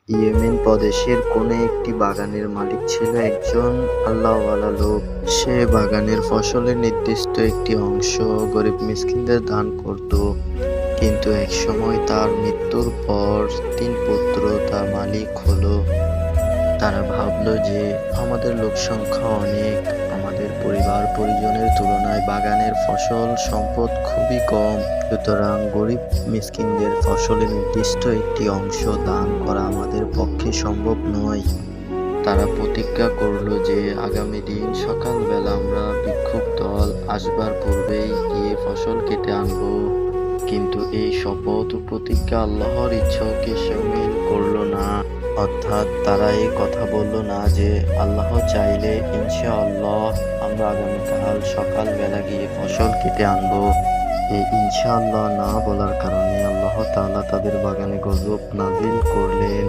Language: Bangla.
ইয়েমেন প্রদেশের কোনে একটি বাগানের মালিক ছিল একজন আল্লাহওয়ালা লোক। সে বাগানের ফসলের নির্দিষ্ট একটি অংশ গরিব মিসকিনদের দান করত। কিন্তু একসময় তার মৃত্যুর পর ৩ পুত্র তার মালিক হলো। তারা ভাবলো যে আমাদের লোকসংখ্যা অনেক, আমাদের পরিবার পরিজনের তুলনায় বাগানের ফসল সম্পদ খুবই কম, সুতরাং গরিব মিসকিনদের ফসলের নির্দিষ্ট একটি অংশ দান করা আমাদের পক্ষে সম্ভব নয়। তারা প্রতিজ্ঞা করলো যে আগামী দিন সকালবেলা আমরা ভিক্ষুক দল আসবার পূর্বেই গিয়ে ফসল কেটে আনবো। কিন্তু এই শপথ ও প্রতিজ্ঞা আল্লাহর ইচ্ছাকে শামিল করলো না। অর্থাৎ তারা এই কথা বলল না যে আল্লাহ চাইলে ইনশাআল্লাহ আমরা আগামীকাল সকালবেলা গিয়ে ফসল কেটে আনবো। এই ইনশাআল্লাহ না বলার কারণে আল্লাহ তাআলা তাদের বাগানে গজব নাজিল করলেন।